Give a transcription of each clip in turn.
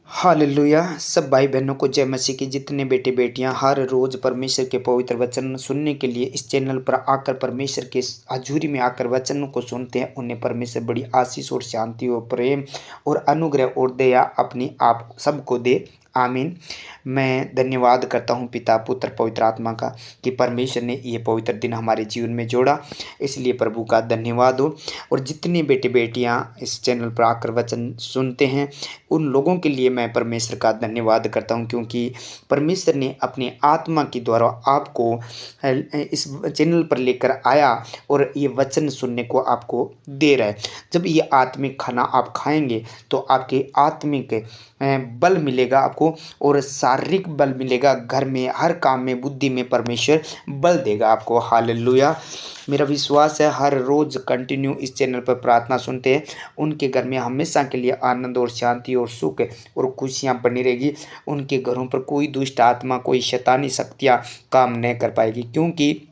Hallelujah. सब भाई बहनों को जय मसीह की। जितने बेटे बेटियां हर रोज परमेश्वर के पवित्र वचन सुनने के लिए इस चैनल पर आकर परमेश्वर के हजूरी में आकर वचनों को सुनते हैं, उन्हें परमेश्वर बड़ी आशीष और शांति और प्रेम और अनुग्रह और दया अपनी आप सबको दे। आमीन। मैं धन्यवाद करता हूँ पिता पुत्र पवित्र आत्मा का कि परमेश्वर ने ये पवित्र दिन हमारे जीवन में जोड़ा, इसलिए प्रभु का धन्यवाद हो। और जितनी बेटे बेटियां इस चैनल पर आकर वचन सुनते हैं उन लोगों के लिए मैं परमेश्वर का धन्यवाद करता हूं, क्योंकि परमेश्वर ने अपनी आत्मा के द्वारा आपको इस चैनल पर लेकर आया और ये वचन सुनने को आपको दे रहा है। जब ये आत्मिक खाना आप खाएंगे तो आपके आत्मिक बल मिलेगा आपको और शारीरिक बल मिलेगा। घर में हर काम में बुद्धि में परमेश्वर बल देगा आपको। हालेलुया। मेरा विश्वास है हर रोज़ कंटिन्यू इस चैनल पर प्रार्थना सुनते हैं उनके घर में हमेशा के लिए आनंद और शांति और सुख और खुशियाँ बनी रहेगी। उनके घरों पर कोई दुष्ट आत्मा कोई शैतानी शक्तियाँ काम नहीं कर पाएगी, क्योंकि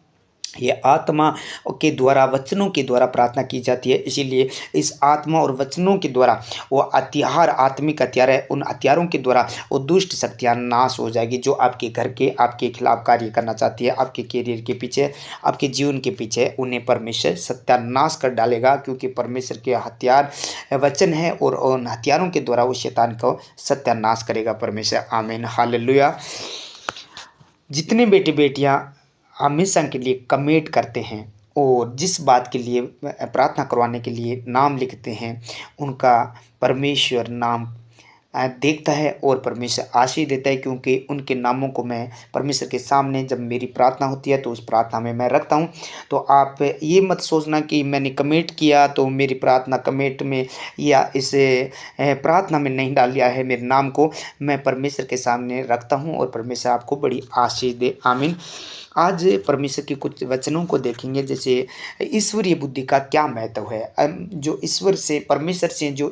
ये आत्मा के द्वारा वचनों के द्वारा प्रार्थना की जाती है। इसीलिए इस आत्मा और वचनों के द्वारा वो हथियार आत्मिक हथियार है, उन हथियारों के द्वारा वो दुष्ट शक्तियाँ नाश हो जाएगी जो आपके घर के आपके खिलाफ कार्य करना चाहती है, आपके कैरियर के पीछे आपके जीवन के पीछे उन्हें परमेश्वर सत्यानाश कर डालेगा, क्योंकि परमेश्वर के हथियार वचन है और उन हथियारों के द्वारा वो शैतान को सत्यानाश करेगा परमेश्वर। आमीन। हालेलुया। जितने बेटे बेटियां हमेशा के लिए कमेंट करते हैं और जिस बात के लिए प्रार्थना करवाने के लिए नाम लिखते हैं उनका परमेश्वर नाम देखता है और परमेश्वर आशीष देता है, क्योंकि उनके नामों को मैं परमेश्वर के सामने जब मेरी प्रार्थना होती है तो उस प्रार्थना में मैं रखता हूं। तो आप ये मत सोचना कि मैंने कमेंट किया तो मेरी प्रार्थना कमेंट में या इस प्रार्थना में नहीं डाल दिया है। मेरे नाम को मैं परमेश्वर के सामने रखता हूं और परमेश्वर आपको बड़ी आशीष दे। आमीन। आज परमेश्वर के कुछ वचनों को देखेंगे, जैसे ईश्वरीय बुद्धि का क्या महत्व है। जो ईश्वर से परमेश्वर से जो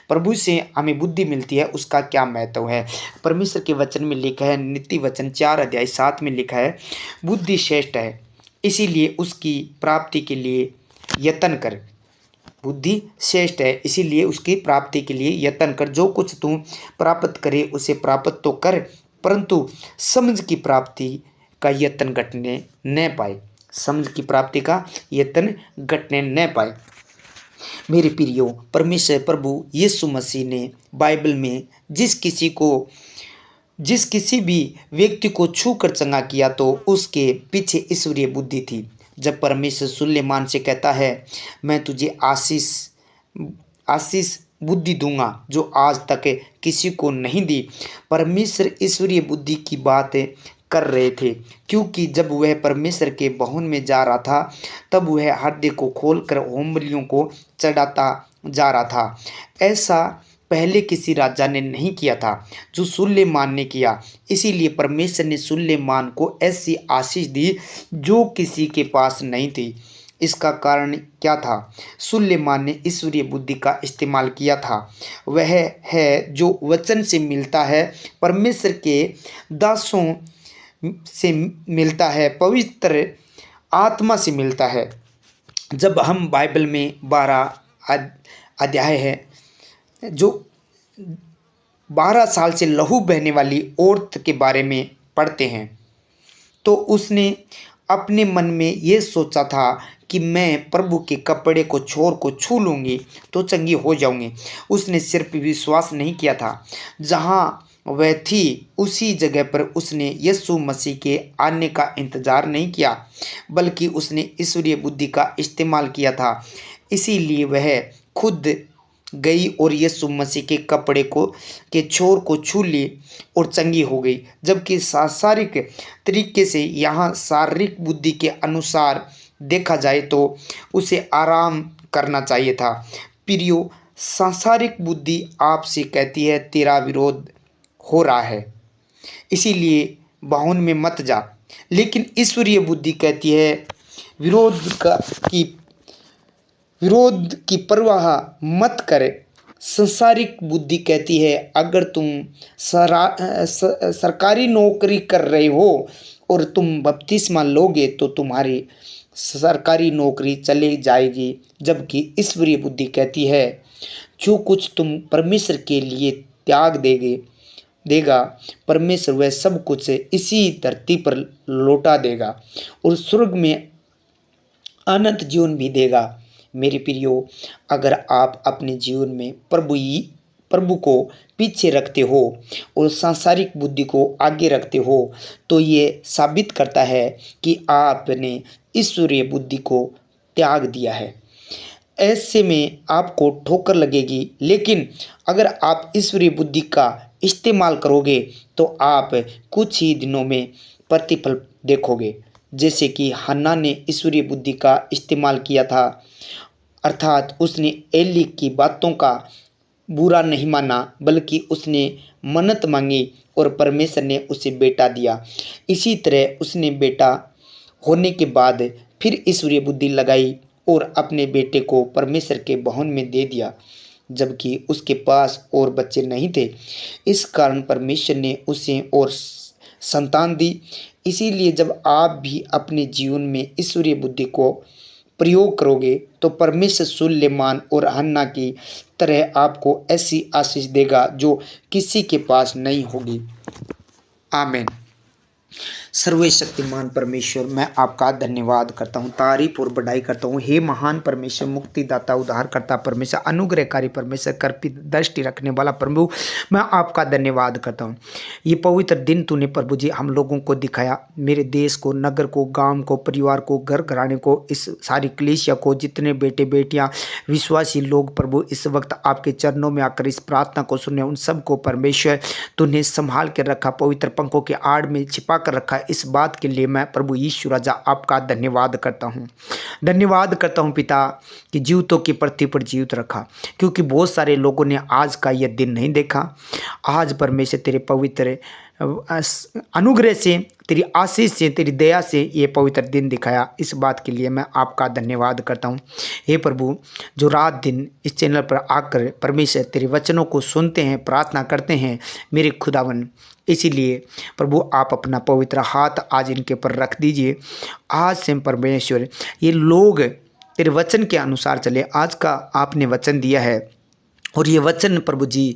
प्रभु से हमें बुद्धि मिलती है उसका क्या महत्व है। परमेश्वर के वचन में लिखा है, नीति वचन 4 अध्याय 7 में लिखा है, बुद्धि श्रेष्ठ है इसीलिए उसकी प्राप्ति के लिए यत्न कर। बुद्धि श्रेष्ठ है इसीलिए उसकी प्राप्ति के लिए यत्न कर। जो कुछ तू प्राप्त करे उसे प्राप्त तो कर, परंतु समझ की प्राप्ति का यत्न घटने न पाए। समझ की प्राप्ति का यत्न घटने न पाए। मेरे प्रियो, परमेश्वर प्रभु यीशु मसीह ने बाइबल में जिस किसी भी व्यक्ति को छू कर चंगा किया तो उसके पीछे ईश्वरीय बुद्धि थी। जब परमेश्वर सुलेमान से कहता है, मैं तुझे आशीष बुद्धि दूंगा जो आज तक किसी को नहीं दी। परमेश्वर ईश्वरीय बुद्धि की बात कर रहे थे, क्योंकि जब वह परमेश्वर के भवन में जा रहा था तब वह हृदय को खोलकर होम बलियों को चढ़ाता जा रहा था। ऐसा पहले किसी राजा ने नहीं किया था जो सुलेमान ने किया। इसीलिए परमेश्वर ने सुलेमान को ऐसी आशीष दी जो किसी के पास नहीं थी। इसका कारण क्या था? सुलेमान ने ईश्वरीय बुद्धि का इस्तेमाल किया था। वह है जो वचन से मिलता है, परमेश्वर के दासों से मिलता है, पवित्र आत्मा से मिलता है। जब हम बाइबल में 12 अध्याय है, जो 12 साल से लहू बहने वाली औरत के बारे में पढ़ते हैं, तो उसने अपने मन में ये सोचा था कि मैं प्रभु के कपड़े को छोर को छू लूँगी तो चंगी हो जाऊँगी। उसने सिर्फ विश्वास नहीं किया था, जहाँ वह थी उसी जगह पर उसने यीशु मसीह के आने का इंतज़ार नहीं किया, बल्कि उसने ईश्वरीय बुद्धि का इस्तेमाल किया था। इसीलिए वह खुद गई और यीशु मसीह के कपड़े के छोर को छू ली और चंगी हो गई। जबकि सांसारिक तरीके से यहाँ शारीरिक बुद्धि के अनुसार देखा जाए तो उसे आराम करना चाहिए था। प्रियो, सांसारिक बुद्धि आपसे कहती है तेरा विरोध हो रहा है इसीलिए भवन में मत जा, लेकिन ईश्वरीय बुद्धि कहती है विरोध की परवाह मत करे। संसारिक बुद्धि कहती है अगर तुम सरकारी नौकरी कर रहे हो और तुम बपतिस्मा लोगे तो तुम्हारी सरकारी नौकरी चली जाएगी। जबकि ईश्वरीय बुद्धि कहती है जो कुछ तुम परमेश्वर के लिए त्याग देगा, परमेश्वर वह सब कुछ इसी धरती पर लौटा देगा और स्वर्ग में अनंत जीवन भी देगा। मेरे प्रियो, अगर आप अपने जीवन में प्रभु को पीछे रखते हो और सांसारिक बुद्धि को आगे रखते हो, तो ये साबित करता है कि आपने ईश्वरीय बुद्धि को त्याग दिया है। ऐसे में आपको ठोकर लगेगी, लेकिन अगर आप ईश्वरीय बुद्धि का इस्तेमाल करोगे तो आप कुछ ही दिनों में प्रतिफल देखोगे। जैसे कि हन्ना ने ईश्वरीय बुद्धि का इस्तेमाल किया था, अर्थात उसने एली की बातों का बुरा नहीं माना, बल्कि उसने मन्नत मांगी और परमेश्वर ने उसे बेटा दिया। इसी तरह उसने बेटा होने के बाद फिर ईश्वरीय बुद्धि लगाई और अपने बेटे को परमेश्वर के भवन में दे दिया, जबकि उसके पास और बच्चे नहीं थे। इस कारण परमेश्वर ने उसे और संतान दी। इसीलिए जब आप भी अपने जीवन में ईश्वरीय बुद्धि को प्रयोग करोगे तो परमेश्वर सुलेमान और हन्ना की तरह आपको ऐसी आशीष देगा जो किसी के पास नहीं होगी। आमीन। सर्वशक्तिमान परमेश्वर, मैं आपका धन्यवाद करता हूँ, तारीफ और बढ़ाई करता हूँ। हे महान परमेश्वर, मुक्तिदाता, उद्धारकर्ता परमेश्वर, अनुग्रहकारी परमेश्वर, कर्पित दृष्टि रखने वाला प्रभु, मैं आपका धन्यवाद करता हूँ। ये पवित्र दिन तूने प्रभु जी हम लोगों को दिखाया, मेरे देश को, नगर को, गांव को, परिवार को, घर घराने को, इस सारी कलीसिया को, जितने बेटे बेटियां विश्वासी लोग प्रभु इस वक्त आपके चरणों में आकर इस प्रार्थना को सुने, उन सबको परमेश्वर तूने संभाल के रखा, पवित्र पंखों के आड़ में छिपा कर रखा। इस बात के लिए मैं प्रभु यीशु राजा आपका धन्यवाद करता हूँ। धन्यवाद करता हूँ पिता कि जीवितों की पृथ्वी पर जीवित रखा, क्योंकि बहुत सारे लोगों ने आज का यह दिन नहीं देखा। आज परमेश्वर तेरे पवित्र अनुग्रह से, तेरी आशीष से, तेरी दया से ये पवित्र दिन दिखाया। इस बात के लिए मैं आपका धन्यवाद करता हूँ। हे प्रभु, जो रात दिन इस चैनल पर आकर परमेश्वर तेरे वचनों को सुनते हैं, प्रार्थना करते हैं मेरे खुदावन, इसीलिए प्रभु आप अपना पवित्र हाथ आज इनके पर रख दीजिए। आज से परमेश्वर ये लोग तेरे वचन के अनुसार चले। आज का आपने वचन दिया है और ये वचन प्रभु जी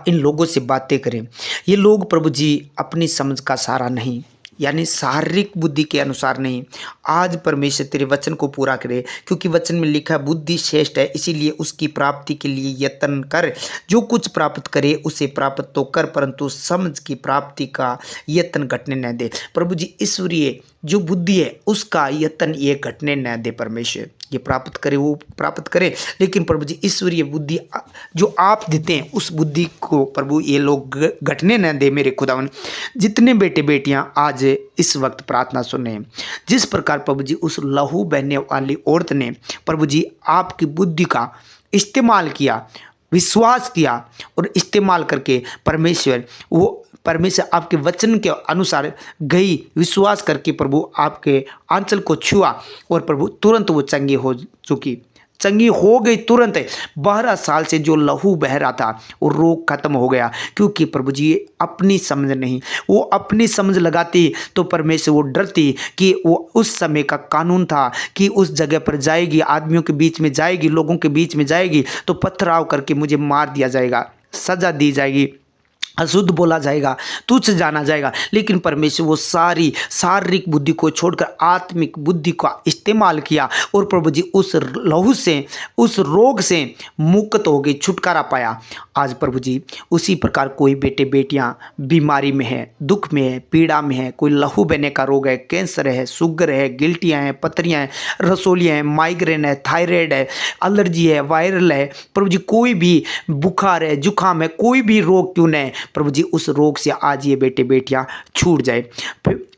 इन लोगों से बातें करें। ये लोग प्रभु जी अपनी समझ का सहारा नहीं, यानी शारीरिक बुद्धि के अनुसार नहीं, आज परमेश्वर तेरे वचन को पूरा करे, क्योंकि वचन में लिखा बुद्धि श्रेष्ठ है, इसीलिए उसकी प्राप्ति के लिए यत्न कर। जो कुछ प्राप्त करे उसे प्राप्त तो कर, परंतु समझ की प्राप्ति का यत्न घटने न दे। प्रभु जी ईश्वरीय जो बुद्धि है उसका यत्न ये घटने न दे। परमेश्वर ये प्राप्त करे वो प्राप्त करे, लेकिन प्रभु जी ईश्वरीय बुद्धि जो आप देते हैं उस बुद्धि को प्रभु ये लोग घटने न दे। मेरे खुदावन, जितने बेटे बेटियां आज इस वक्त प्रार्थना सुन रहे हैं, जिस प्रकार प्रभु जी उस लहू बहने वाली औरत ने प्रभु जी आपकी बुद्धि का इस्तेमाल किया, विश्वास किया और इस्तेमाल करके परमेश्वर आपके वचन के अनुसार गई, विश्वास करके प्रभु आपके आंचल को छुआ और प्रभु तुरंत वो चंगी हो गई तुरंत। 12 साल से जो लहू बह रहा था वो रोग खत्म हो गया, क्योंकि प्रभु जी अपनी समझ नहीं, वो अपनी समझ लगाती तो परमेश्वर वो डरती कि वो उस समय का कानून था कि उस जगह पर जाएगी, आदमियों के बीच में जाएगी, लोगों के बीच में जाएगी तो पथराव करके मुझे मार दिया जाएगा, सजा दी जाएगी, अशुद्ध बोला जाएगा, तुच्छ जाना जाएगा। लेकिन परमेश्वर वो सारी शारीरिक बुद्धि को छोड़कर आत्मिक बुद्धि का इस्तेमाल किया और प्रभु जी उस लहू से, उस रोग से मुक्त हो गई, छुटकारा पाया। आज प्रभु जी उसी प्रकार कोई बेटे बेटियां बीमारी में है, दुख में है, पीड़ा में है, कोई लहू बहने का रोग है, कैंसर है, शुगर है, गिल्टियाँ हैं, पथरियाँ हैं, रसोलियाँ हैं, माइग्रेन है, थायराइड है, एलर्जी है, वायरल है, प्रभु जी कोई भी बुखार है, जुकाम है, कोई भी रोग क्यों नहीं, प्रभु जी उस रोग से आज ये बेटे बेटियां छूट जाए।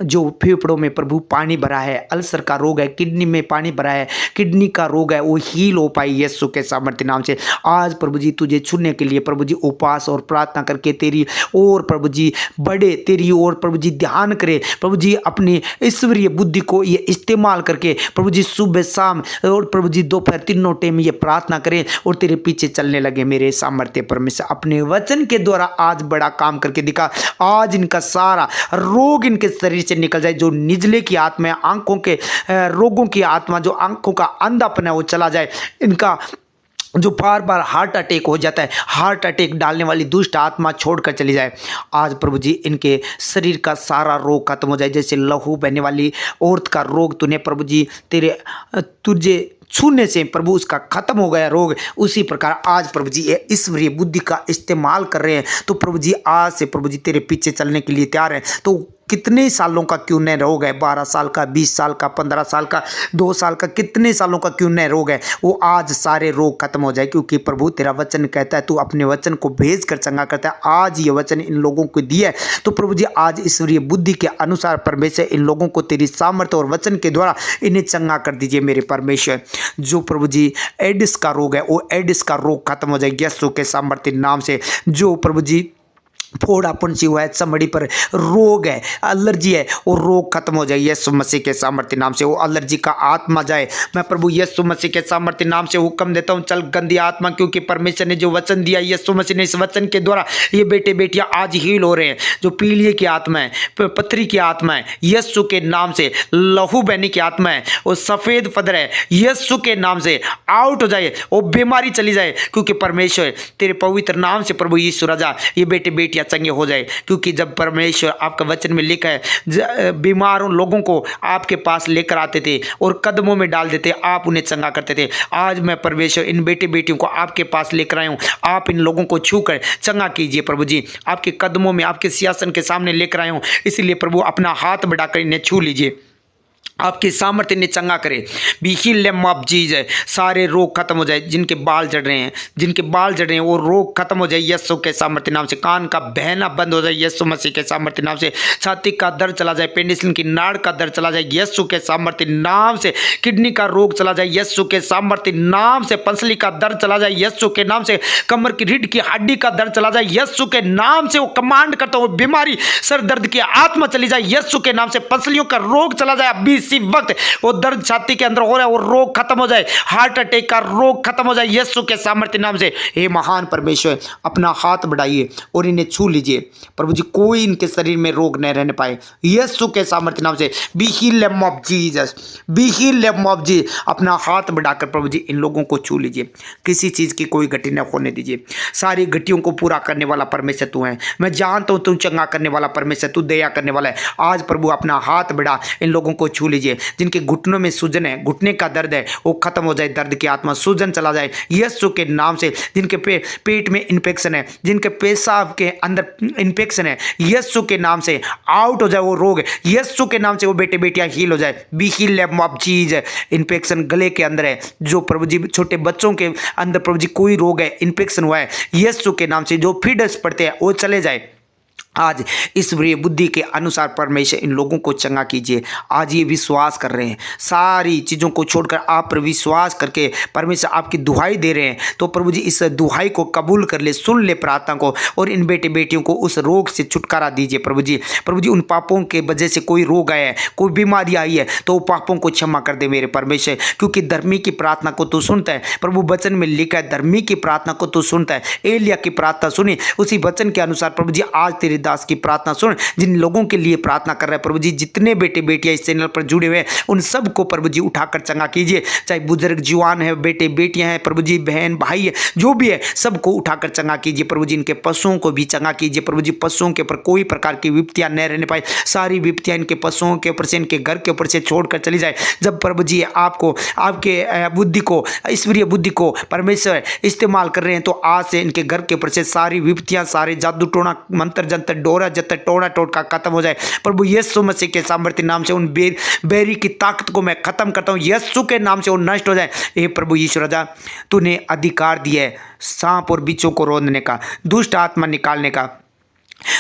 जो फेफड़ों में प्रभु पानी भरा है, अल्सर का रोग है, किडनी में पानी भरा है, किडनी का रोग है, वो हील हो पाई यीशु के सामर्थ्य नाम से। आज प्रभु जी तुझे छूने के लिए प्रभु जी उपवास और प्रार्थना करके तेरी और प्रभु जी बड़े तेरी और प्रभु जी ध्यान करे। प्रभु जी अपनी ईश्वरीय बुद्धि को ये इस्तेमाल करके प्रभु जी सुबह शाम और प्रभु जी दोपहर तीनों टाइम ये प्रार्थना करें और तेरे पीछे चलने लगे। मेरे सामर्थ्य परमेश्वर अपने वचन के द्वारा आज बड़ा काम करके दिखा। आज इनका सारा रोग इनके शरीर से निकल जाए, जो निजले की आत्मा है, आंखों के रोगों की आत्मा, जो आंखों का अंधापन है वो चला जाए, इनका जो बार बार हार्ट अटैक हो जाता है, हार्ट अटैक डालने वाली दुष्ट आत्मा छोड़कर चली जाए। आज प्रभु जी इनके शरीर का सारा रोग खत्म हो जाए। जैसे लहू बहने वाली औरत का रोग तूने प्रभु जी तुझे छूने से प्रभु उसका खत्म हो गया रोग, उसी प्रकार आज प्रभु जी ये ईश्वरीय बुद्धि का इस्तेमाल कर रहे हैं। तो प्रभु जी आज से प्रभु जी तेरे पीछे चलने के लिए तैयार हैं। तो कितने सालों का क्यों न रोग है, 12 साल का, 20 साल का, 15 साल का, 2 साल का, कितने सालों का क्यों न रोग है, वो आज सारे रोग खत्म हो जाए। क्योंकि प्रभु तेरा वचन कहता है तू अपने वचन को भेज कर चंगा करता है। आज ये वचन इन लोगों को दिया है। तो प्रभु जी आज ईश्वरीय बुद्धि के अनुसार परमेश्वर इन लोगों को तेरी सामर्थ्य और वचन के द्वारा इन्हें चंगा कर दीजिए मेरे परमेश्वर। जो प्रभु जी एडिस का रोग है, वो एडिस का रोग खत्म हो जाए यीशु के सामर्थ्य नाम से। जो प्रभु जी फोड़ापन सी हुआ है, चमड़ी पर रोग है, एलर्जी है, वो रोग खत्म हो जाए यीशु मसीह के सामर्थ्य नाम से। वो एलर्जी का आत्मा जाए। मैं प्रभु यीशु मसीह के सामर्थ्य नाम से हुक्म देता हूँ, चल गंदी आत्मा, क्योंकि परमेश्वर ने जो वचन दिया, यीशु मसीह ने इस वचन के द्वारा ये बेटे बेटियां आज हील हो रहे हैं। जो पीलिए की आत्मा है, पथरी की आत्मा है, यीशु के नाम से, लहू बहने की आत्मा है, वो सफेद पदर है, यीशु के नाम से आउट हो जाए, वो बीमारी चली जाए। क्योंकि परमेश्वर तेरे पवित्र नाम से प्रभु यीशु राजा ये बेटे बेटियां चंगे हो जाए। क्योंकि जब परमेश्वर आपका वचन में लिखा है बीमारों लोगों को आपके पास लेकर आते थे और कदमों में डाल देते, आप उन्हें चंगा करते थे। आज मैं परमेश्वर इन बेटे बेटियों को आपके पास लेकर आया हूं। आप इन लोगों को छू कर चंगा कीजिए प्रभु जी। आपके कदमों में, आपके सिंहासन के सामने लेकर आया हूं, इसलिए प्रभु अपना हाथ बढ़ाकर इन्हें छू लीजिए। आपकी सामर्थ्य ने चंगा करे। Be healed of Jesus. सारे रोग खत्म हो जाए। जिनके बाल झड़ रहे हैं, जिनके बाल झड़ रहे हैं, वो रोग खत्म हो जाए यीशु के सामर्थ्य नाम से। कान का बहना बंद हो जाए यीशु मसीह के सामर्थ्य नाम से। छाती का दर्द चला जाए, पेनिसिलिन की नाड़ का दर्द चला जाए यीशु के सामर्थ्य नाम से। किडनी का रोग चला जाए यीशु के सामर्थ्य नाम से। पसली का दर्द चला जाए यीशु के नाम से। कमर की रीढ़ की हड्डी का दर्द चला जाए यीशु के नाम से। वो कमांड करता हूं, बीमारी, सर दर्द की आत्मा चली जाए यीशु के नाम से। पसलियों का रोग चला जाए अभी इसी वक्त। वो दर्द छाती के अंदर हो रहा है, वो रोग खत्म हो जाए। हार्ट अटैक का रोग खत्म हो जाए यीशु के सामर्थ्य नाम से। हे महान परमेश्वर, अपना हाथ बढ़ाइए और इन्हें छू लीजिए प्रभु जी। कोई इनके शरीर में रोग न रहने पाए यीशु के सामर्थ्य नाम से। Be healed of Jesus, be healed of Jesus. अपना हाथ बढ़ाकर प्रभु जी इन लोगों को छू लीजिए। किसी चीज की कोई गति न होने दीजिए। सारी गतियों को पूरा करने वाला परमेश्वर तू है। मैं जानता हूं तू चंगा करने वाला परमेश्वर, तू दया करने वाला है। आज प्रभु अपना हाथ बढ़ा इन लोगों को छू लीजिए। जिनके घुटनों में सूजन है, घुटने का दर्द है, वो खत्म हो जाए। दर्द की आत्मा, सूजन चला जाए यीशु के नाम से। जिनके पेट में इन्फेक्शन है, जिनके पेशाब के अंदर इन्फेक्शन है, यीशु के नाम से आउट हो जाए वो रोग। यीशु के नाम से वो बेटे बेटियां हील हो जाए। Be healed of Jesus. Infection गले के अंदर है, जो प्रभु जी छोटे बच्चों के अंदर प्रभु जी कोई रोग है, इन्फेक्शन हुआ है, यीशु के नाम से जो फीडर्स पड़ते हैं वो चले जाए। आज ईश्वरीय बुद्धि के अनुसार परमेश्वर इन लोगों को चंगा कीजिए। आज ये विश्वास कर रहे हैं, सारी चीज़ों को छोड़कर आप पर विश्वास करके परमेश्वर आपकी दुहाई दे रहे हैं। तो प्रभु जी इस दुहाई को कबूल कर ले, सुन ले प्रार्थना को, और इन बेटे बेटियों को उस रोग से छुटकारा दीजिए प्रभु जी। प्रभु जी उन पापों के वजह से कोई रोग आया है, कोई बीमारी आई है, तो पापों को क्षमा कर दे मेरे परमेश्वर। क्योंकि धर्मी की प्रार्थना को तू सुनता है। प्रभु वचन में लिखा है धर्मी की प्रार्थना को तू सुनता है। एलिया की प्रार्थना सुनी, उसी वचन के अनुसार प्रभु जी आज तेरे दास की प्रार्थना सुन। जिन लोगों के लिए प्रार्थना कर रहा है प्रभु जी, जितने बेटे बेटियां इस चैनल पर जुड़े हुए हैं, उन सबको प्रभु जी उठाकर चंगा कीजिए। चाहे बुजुर्ग जवान है, बेटे बेटियां हैं प्रभु जी, बहन भाई है, जो भी है सबको उठाकर चंगा कीजिए प्रभु जी। इनके पशुओं को भी चंगा कीजिए प्रभु जी। पशुओं के ऊपर कोई प्रकार की विपत्तियां न रहने पाए। सारी विपत्तियां इनके पशुओं के ऊपर से, इनके घर के ऊपर से छोड़कर चली जाए। जब प्रभु जी आपको, आपके बुद्धि को, ईश्वरीय बुद्धि को परमेश्वर इस्तेमाल कर रहे हैं, तो आज से इनके घर के ऊपर से सारी विपत्तियां, सारे जादू टोना, मंत्र जंतर, डोरा जतर, टोना टोटका खत्म हो जाए प्रभु यीशु मसीह के सामर्थ्य नाम से। उन बेरी की ताकत को मैं खत्म करता हूं यीशु के नाम से, वो नष्ट हो जाए। हे प्रभु यीशु राजा, तूने अधिकार दिया है सांप और बिच्छू को रोंदने का, दुष्ट आत्मा निकालने का।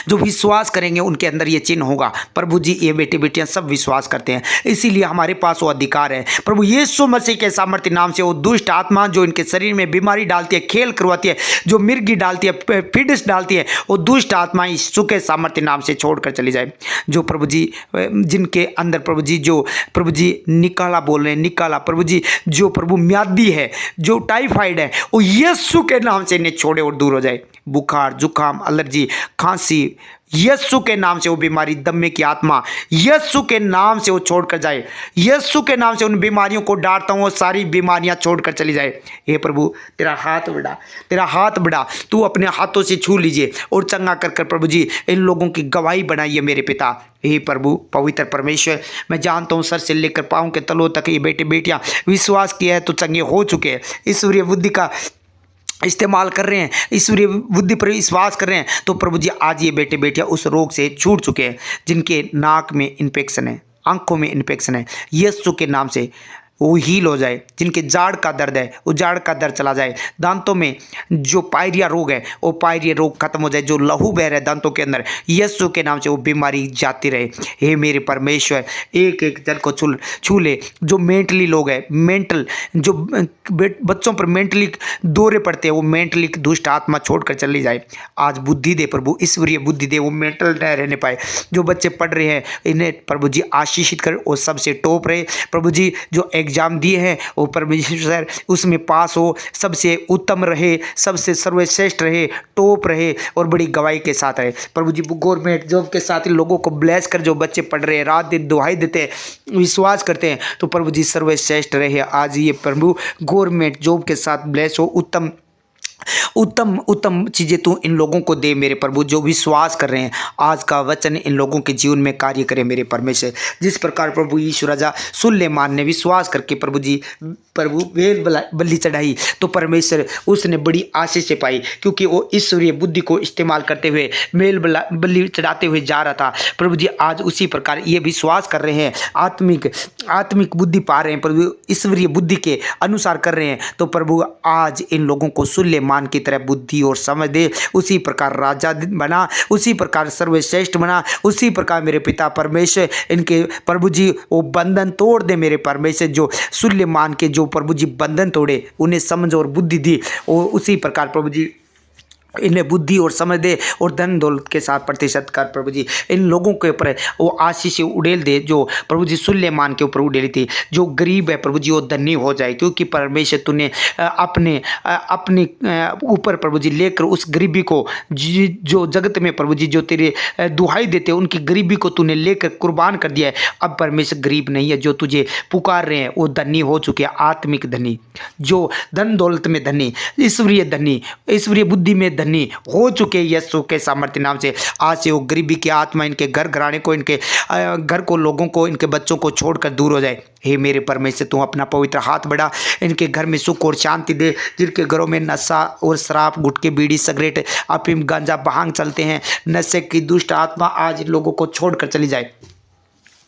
जो विश्वास करेंगे उनके अंदर ये चिन्ह होगा प्रभु जी। ये बेटे बेटियां सब विश्वास करते हैं, इसीलिए हमारे पास वो अधिकार है प्रभु यीशु मसीह के सामर्थ्य नाम से। वो दुष्ट आत्मा जो इनके शरीर में बीमारी डालती है, खेल करवाती है, जो मिर्गी डालती है, फिडिस डालती है, वो दुष्ट आत्मा यीशु के सामर्थ्य नाम से छोड़कर चली जाए। जो प्रभु जी जिनके अंदर प्रभु जी, जो प्रभु जी निकाला बोल रहे हैं, निकाला प्रभु जी, जो प्रभु म्यादी है, जो टाइफाइड है, वो यीशु के नाम से इन्हें छोड़े और दूर हो जाए। बुखार, जुकाम, एलर्जी, खांसी, यीशु के नाम से वो बीमारी, दम्मे की आत्मा यीशु के नाम से वो छोड़कर जाए। यीशु के नाम से उन बीमारियों को डांटता हूँ, वो सारी बीमारियां छोड़कर चली जाए। हे प्रभु तेरा हाथ बढ़ा, तेरा हाथ बढ़ा, तू अपने हाथों से छू लीजिए और चंगा कर कर प्रभु जी इन लोगों की गवाही बनाइए मेरे पिता। हे प्रभु पवित्र परमेश्वर, मैं जानता हूँ सर से लेकर पाँव के तलों तक ये बेटे बेटियां विश्वास किया है तो चंगे हो चुके हैं। ईश्वरीय बुद्धि का इस्तेमाल कर रहे हैं, ईश्वरीय बुद्धि पर विश्वास कर रहे हैं, तो प्रभु जी आज ये बेटे बेटियां उस रोग से छूट चुके हैं जिनके नाक में इन्फेक्शन है, आंखों में इन्फेक्शन है। यीशु के नाम से वो हील हो जाए। जिनके जाड़ का दर्द है वो जाड़ का दर्द चला जाए। दांतों में जो पायरिया रोग है वो पायरिया रोग खत्म हो जाए। जो लहू बह रहा है दांतों के अंदर, यीशु के नाम से वो बीमारी जाती रहे। हे मेरे परमेश्वर, एक एक जल को छू ले। जो मेंटली लोग हैं, मेंटल जो बच्चों पर मेंटली दौरे पड़ते हैं, वो मेंटली दुष्ट आत्मा छोड़कर चली जाए। आज बुद्धि दे प्रभु, ईश्वरीय बुद्धि दे, वो मेंटल न रहने पाए। जो बच्चे पढ़ रहे हैं इन्हें प्रभु जी आशीषित कर, वो सबसे टॉप रहे प्रभु जी। जो एग्जाम दिए हैं वो परमेश्वर उसमें पास हो, सबसे उत्तम रहे, सबसे सर्वश्रेष्ठ रहे, टॉप रहे और बड़ी गवाही के साथ रहे प्रभु जी। गवर्नमेंट जॉब के साथ लोगों को ब्लेस कर, जो बच्चे पढ़ रहे हैं रात दिन दुहाई देते हैं, विश्वास करते हैं, तो प्रभु जी सर्वश्रेष्ठ रहे। आज ये प्रभु गवर्नमेंट जॉब के साथ ब्लेस हो, उत्तम उत्तम उत्तम चीज़ें तू इन लोगों को दे मेरे प्रभु। जो विश्वास कर रहे हैं आज का वचन इन लोगों के जीवन में कार्य करे मेरे परमेश्वर। जिस प्रकार प्रभु यीशु राजा सुलेमान ने विश्वास करके प्रभु जी प्रभु वेल बलि चढ़ाई, तो परमेश्वर उसने बड़ी आशीष से पाई, क्योंकि वो ईश्वरीय बुद्धि को इस्तेमाल करते हुए मेल बलि चढ़ाते हुए जा रहा था। प्रभु जी आज उसी प्रकार ये विश्वास कर रहे हैं, आत्मिक बुद्धि पा रहे हैं प्रभु, ईश्वरीय बुद्धि के अनुसार कर रहे हैं। तो प्रभु आज इन लोगों को सुलेमान की तरह बुद्धि और समझ दे, उसी प्रकार राजा बना, उसी प्रकार सर्वश्रेष्ठ बना, उसी प्रकार मेरे पिता परमेश्वर इनके प्रभु जी वो बंधन तोड़ दे मेरे परमेश्वर। जो सुलेमान के जो प्रभु जी बंधन तोड़े, उन्हें समझ और बुद्धि दी, और उसी प्रकार प्रभु जी इन्हें बुद्धि और समझ दे और धन दौलत के साथ प्रतिशत कर प्रभु जी इन लोगों के ऊपर वो आशीष उड़ेल दे, जो प्रभु जी सुलेमान के ऊपर उड़ेली थी। जो गरीब है प्रभु जी वो धनी हो जाए, क्योंकि परमेश्वर तूने अपने ऊपर प्रभु जी लेकर उस गरीबी को, जो जगत में प्रभु जी जो तेरे दुहाई देते उनकी गरीबी को तूने लेकर कुर्बान कर दिया है। अब परमेश्वर गरीब नहीं है, जो तुझे पुकार रहे हैं वो धनी हो चुके हैं, आत्मिक धनी, जो धन दौलत में धनी, ईश्वरीय धनी, ईश्वरीय बुद्धि में धनी हो चुके यीशु के सामर्थ्य नाम से। आज से वो गरीबी की आत्मा इनके घर घराने को, इनके घर को, लोगों को, इनके बच्चों को छोड़कर दूर हो जाए। हे मेरे परमेश्वर तू अपना पवित्र हाथ बढ़ा, इनके घर में सुख और शांति दे। जिनके घरों में नशा और शराब, गुटखे, बीड़ी, सिगरेट, अफीम, गांजा, भांग चलते हैं, नशे की दुष्ट आत्मा आज इन लोगों को छोड़कर चली जाए।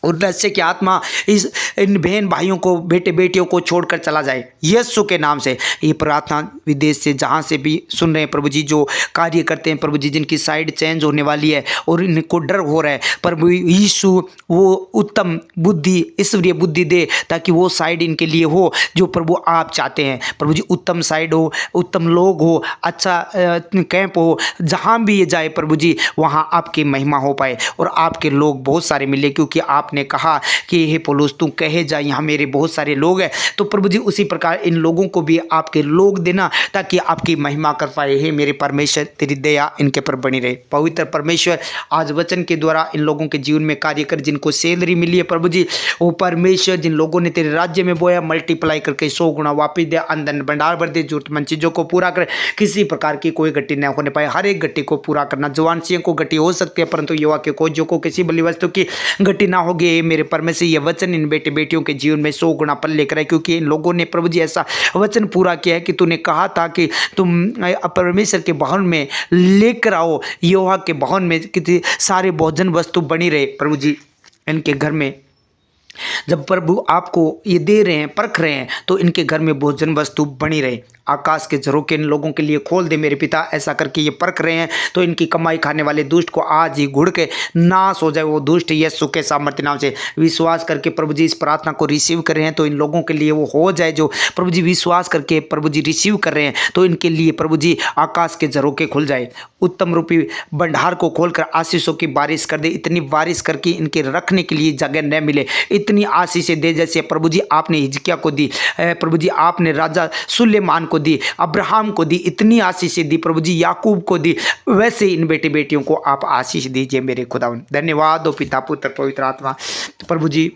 और नशे की आत्मा इन बहन भाइयों को, बेटे बेटियों को छोड़कर चला जाए यीशु के नाम से। ये प्रार्थना विदेश से जहाँ से भी सुन रहे हैं प्रभु जी, जो कार्य करते हैं प्रभु जी, जिनकी साइड चेंज होने वाली है और इनको डर हो रहा है, प्रभु यीशु वो उत्तम बुद्धि, ईश्वरीय बुद्धि दे, ताकि वो साइड इनके लिए हो जो प्रभु आप चाहते हैं। प्रभु जी उत्तम साइड हो, उत्तम लोग हो, अच्छा कैंप हो, जहाँ भी ये जाए प्रभु जी वहाँ आपकी महिमा हो पाए और आपके लोग बहुत सारे मिले, क्योंकि आप ने कहा कि हे पौलुस तू कहे जा यहाँ मेरे बहुत सारे लोग हैं। तो प्रभु जी उसी प्रकार इन लोगों को भी आपके लोग देना, ताकि आपकी महिमा कर पाए। हे मेरे परमेश्वर तेरी दया इनके पर बनी रहे। पवित्र परमेश्वर आज वचन के द्वारा इन लोगों के जीवन में कार्य कर। जिनको सैलरी मिली है प्रभु जी, वो परमेश्वर जिन लोगों ने तेरे राज्य में बोया, मल्टीप्लाई करके 100 गुना वापिस दे, अंदर भंडार भर दे, जरूरतमंद चीज़ों को पूरा कर। किसी प्रकार की कोई गट्टी न होने पाए, हर एक गट्टी को पूरा करना। जवानसियों को गट्टी हो सकती है, परंतु युवा के खोजों को किसी बली वस्तु की गट्टी ना होगी। मेरे परमेश्वर ये वचन इन बेटे बेटियों के जीवन में 100 गुना पल लेकर आए, क्योंकि इन लोगों ने प्रभु जी ऐसा वचन पूरा किया है कि तूने कहा था कि तुम परमेश्वर के भवन में लेकर आओ, यहोवा के भवन में कितनी सारे भोजन वस्तु बनी रहे। प्रभु जी इनके घर में जब प्रभु आपको ये दे रहे हैं, परख रहे हैं, तो इनके घर में भोजन वस्तु बनी रहे। आकाश के झरोखे इन लोगों के लिए खोल दे मेरे पिता। ऐसा करके ये परख रहे हैं तो इनकी कमाई खाने वाले दुष्ट को आज ही घुड़ के नाश हो जाए। वो दुष्ट यीशु के सामर्थ्य नाम से विश्वास करके प्रभु जी इस प्रार्थना को रिसीव कर रहे हैं, तो इन लोगों के लिए वो हो जाए। जो प्रभु जी विश्वास करके प्रभु जी रिसीव कर रहे हैं, तो इनके लिए प्रभु जी आकाश के झरोखे खुल जाए। उत्तम रूपी भंडार को खोलकर आशीषों की बारिश कर दे। इतनी बारिश करके इनके रखने के लिए जगह न मिले, इतनी आशीषें दे जैसे प्रभु जी आपने हिजकिय्याह को दी, प्रभु जी आपने राजा सुलेमान को दी, अब्राहम को दी, इतनी आशीषें दी प्रभु जी, याकूब को दी, वैसे इन बेटे बेटियों को आप आशीष दीजिए मेरे खुदावन। धन्यवाद हो पिता पुत्र पवित्र आत्मा। प्रभु जी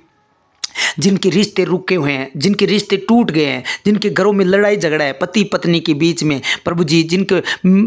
जिनके रिश्ते रुके हुए हैं, जिनके रिश्ते टूट गए हैं, जिनके घरों में लड़ाई झगड़ा है पति पत्नी के बीच में, प्रभु जी जिनके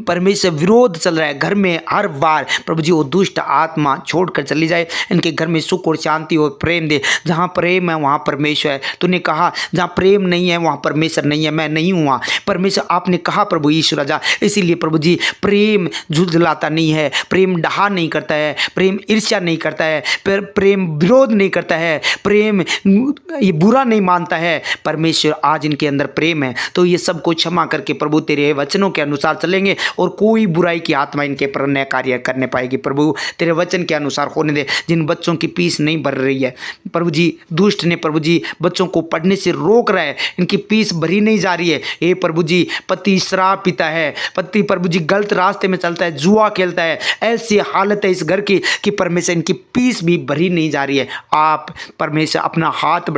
परमेश्वर विरोध चल रहा है घर में हर बार, प्रभु जी वो दुष्ट आत्मा छोड़कर चली जाए, इनके घर में सुख और शांति और प्रेम दे। जहाँ प्रेम है वहाँ परमेश्वर है। तूने कहा जहाँ प्रेम नहीं है वहाँ परमेश्वर नहीं है, मैं नहीं हूँ वहाँ परमेश्वर आपने कहा प्रभु यीशु राजा। इसीलिए प्रभु जी प्रेम झुलझुलाता नहीं है, प्रेम डहा नहीं करता है, प्रेम ईर्ष्या नहीं करता है, प्रेम विरोध नहीं करता है, प्रेम ये बुरा नहीं मानता है। परमेश्वर आज इनके अंदर प्रेम है तो ये सबको क्षमा करके प्रभु तेरे वचनों के अनुसार चलेंगे और कोई बुराई की आत्मा इनके पर न कार्य करने पाएगी। प्रभु तेरे वचन के अनुसार होने दे। जिन बच्चों की फीस नहीं भर रही है प्रभु जी, दुष्ट ने प्रभु जी बच्चों को पढ़ने से रोक रहा है, इनकी फीस भरी नहीं जा रही है। ये प्रभु जी पति शराब पीता है, पति प्रभु जी गलत रास्ते में चलता है, जुआ खेलता है, ऐसी हालत है इस घर की कि परमेश्वर इनकी फीस भी भरी नहीं जा रही है। आप परमेश्वर अपना हाथ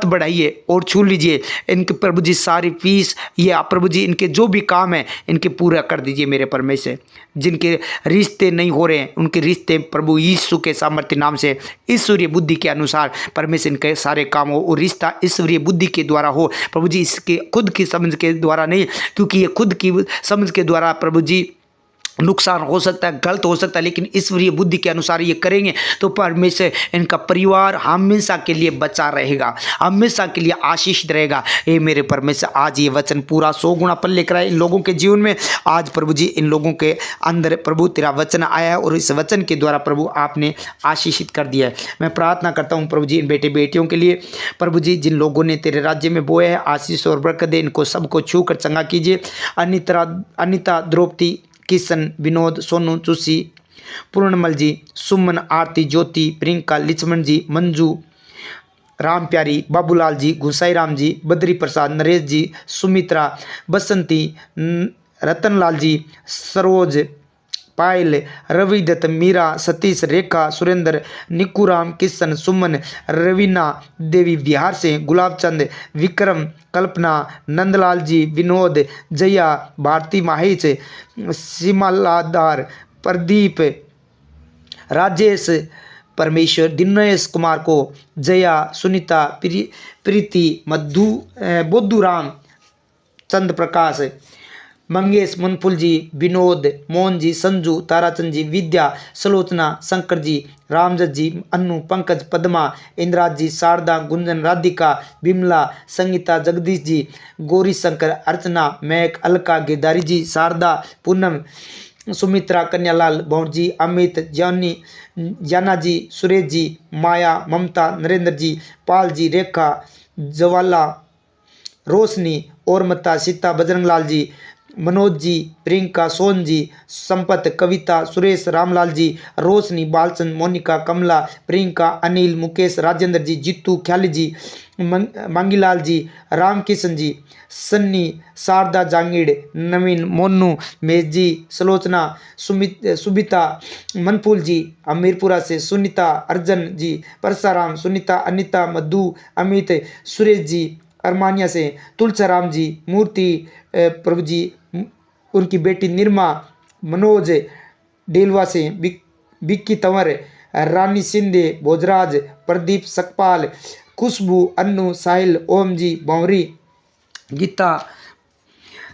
बढ़ाइए और छू लीजिए इनके प्रभु जी सारी फीस, ये आप प्रभु जी इनके जो भी काम है इनके पूरा कर दीजिए मेरे परमेश्वर। जिनके रिश्ते नहीं हो रहे हैं उनके रिश्ते प्रभु यीशु के सामर्थ्य नाम से ईश्वरीय बुद्धि के अनुसार परमेश्वर इनके सारे काम हो और रिश्ता ईश्वरीय बुद्धि के द्वारा हो प्रभु जी, इसके खुद की समझ के द्वारा नहीं, क्योंकि ये खुद की समझ के द्वारा प्रभु जी नुकसान हो सकता है, गलत हो सकता है, लेकिन ईश्वरीय बुद्धि के अनुसार ये करेंगे तो परमेश्वर इनका परिवार हमेशा के लिए बचा रहेगा, हमेशा के लिए आशीषित रहेगा। ये मेरे परमेश्वर आज ये वचन पूरा 100 गुना पल लेकर आए इन लोगों के जीवन में। आज प्रभु जी इन लोगों के अंदर प्रभु तेरा वचन आया है और इस वचन के द्वारा प्रभु आपने आशीषित कर दिया है। मैं प्रार्थना करता हूँ प्रभु जी इन बेटे बेटियों के लिए, प्रभु जी जिन लोगों ने तेरे राज्य में बोया है आशीष और बरकत दे, इनको सबको छू कर चंगा कीजिए। अनिता, द्रौपदी, किशन, विनोद, सोनू, चुसी, पूर्णमल जी, सुमन, आरती, ज्योति, प्रियंका, लिचमन जी, मंजू, राम प्यारी, बाबूलाल जी, गुसाई राम जी, बद्री प्रसाद, नरेश जी, सुमित्रा, बसंती, रतनलाल जी, सरोज, पायल, रविदत्त, मीरा, सतीश, रेखा, सुरेंद्र, निकुराम, किशन, सुमन, रवीना देवी बिहार से, गुलाब चंद, विक्रम, कल्पना, नंदलाल जी, विनोद, जया, भारती माहिच, सिमालादार, प्रदीप, राजेश, परमेश्वर दिनेश कुमार को, जया, सुनीता, प्रीति, मधु, बुद्धूराम, चंद्र प्रकाश, मंगेश, मनफुल जी, विनोद, मोहन जी, संजू, ताराचंद जी, विद्या, सलोचना, शंकर जी, रामजत जी, अन्नू, पंकज, पद्मा, इंद्राज जी, शारदा, गुंजन, राधिका, बिमला, संगीता, जगदीश जी, गौरी शंकर, अर्चना, मैक, अलका, गिरधारी जी, शारदा, पूनम, सुमित्रा, कन्यालाल, भौर जी, अमित, जाना जी, सुरेश जी, माया, ममता, नरेंद्र जी, पाल जी, रेखा, जवाला, रोशनी, और मता, सीता, बजरंगलाल जी, मनोज जी, प्रियंका, सोन जी, संपत, कविता, सुरेश, रामलाल जी, रोशनी, बालचंद, मोनिका, कमला, प्रियंका, अनिल, मुकेश, राजेंद्र जी, जीतू, ख्याली जी, मांगीलाल जी, रामकिशन जी, सन्नी, शारदा, जांगीड़, नवीन, मोनू, मेज जी, सलोचना, सुबिता, मनफूल जी, हमीरपुरा से, सुनीता, अर्जन जी, परसाराम, सुनीता, अनिता, मधु, अमित, सुरेश जी, अरमानिया से, तुलसाराम जी, मूर्ति, प्रभु जी, उनकी बेटी निर्मा, मनोज डेलवा से, बिक्की तंवर, रानी सिंधे, भोजराज, प्रदीप, सकपाल, खुशबू, अन्नू, साहिल, ओम जी, बौरी, गीता,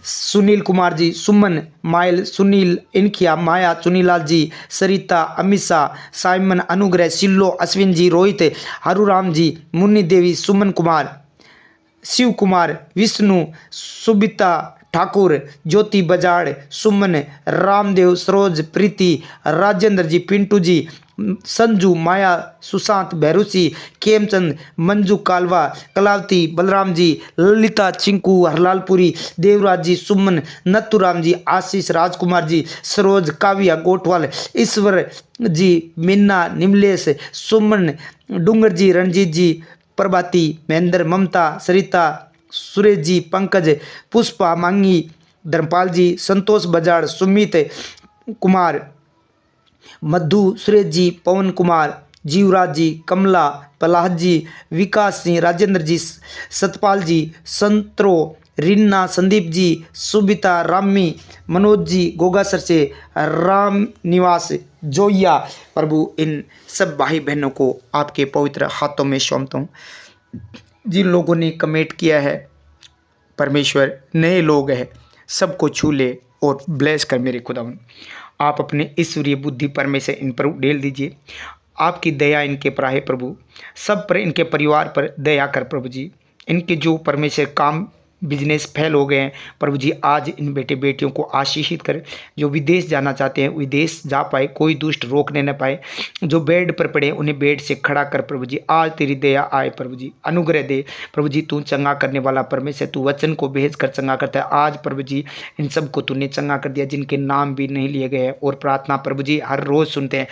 सुनील कुमार जी, सुमन, माइल, सुनील, इनखिया, माया, चुनीलाल जी, सरिता, अमिषा, साइमन, अनुग्रह, सिल्लो, अश्विन जी, रोहित, हरुराम जी, मुन्नी देवी, सुमन कुमार, शिव कुमार, विष्णु, सुबिता ठाकुर, ज्योति बजाड़, सुमन, रामदेव, सरोज, प्रीति, राजेंद्र जी, पिंटू जी, संजू, माया, सुशांत, भैरुसी, खेमचंद, मंजू कालवा, कलावती, बलराम जी, ललिता, चिंकू, हरलालपुरी, देवराज जी, सुमन, नत्थुराम जी, आशीष, राजकुमार जी, सरोज, काव्या, गोटवाल, ईश्वर जी, मीना, निमलेश, सुमन, डूंगर जी, रणजीत जी, प्रभाती, महेंद्र, ममता, सरिता, सुरेश जी, पंकज, पुष्पा, मांगी, धर्मपाल जी, संतोष बजाड़, सुमित कुमार, मधु, सुरेश जी, पवन कुमार, जीवराज जी, कमला, प्रहलाद जी, विकास सिंह, राजेंद्र जी, सतपाल जी, संतरो, रीना, संदीप जी, सुबिता, रामी, मनोज जी, गोगा सर से, राम निवास, जोया। प्रभु इन सब भाई बहनों को आपके पवित्र हाथों में सौंपता हूँ। जिन लोगों ने कमेंट किया है परमेश्वर, नए लोग हैं, सबको छू ले और ब्लेस कर मेरे खुदावन। आप अपने ईश्वरीय बुद्धि परमेश्वर इन पर उड़ेल दीजिए। आपकी दया इनके पर है प्रभु, सब पर, इनके परिवार पर दया कर प्रभु जी। इनके जो परमेश्वर काम बिजनेस फेल हो गए हैं प्रभु जी, आज इन बेटे बेटियों को आशीषित कर। जो विदेश जाना चाहते हैं विदेश जा पाए, कोई दुष्ट रोकने न पाए। जो बेड पर पड़े उन्हें बेड से खड़ा कर प्रभु जी। आज तेरी दया आए प्रभु जी, अनुग्रह दे प्रभु जी। तू चंगा करने वाला परमेश्वर, तू वचन को भेज कर चंगा करता है। आज प्रभु जी इन सबको तूने चंगा कर दिया जिनके नाम भी नहीं लिए गए हैं। और प्रार्थना प्रभु जी हर रोज सुनते हैं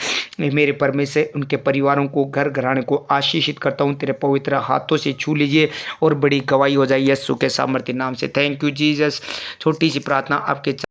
मेरे परमेश्वर, उनके परिवारों को, घर घराने को आशीषित करता हूँ। तेरे पवित्र हाथों से छू लीजिए और बड़ी गवाही हो जाए यीशु के सामर्थ्य नाम से। Thank you Jesus. छोटी सी प्रार्थना आपके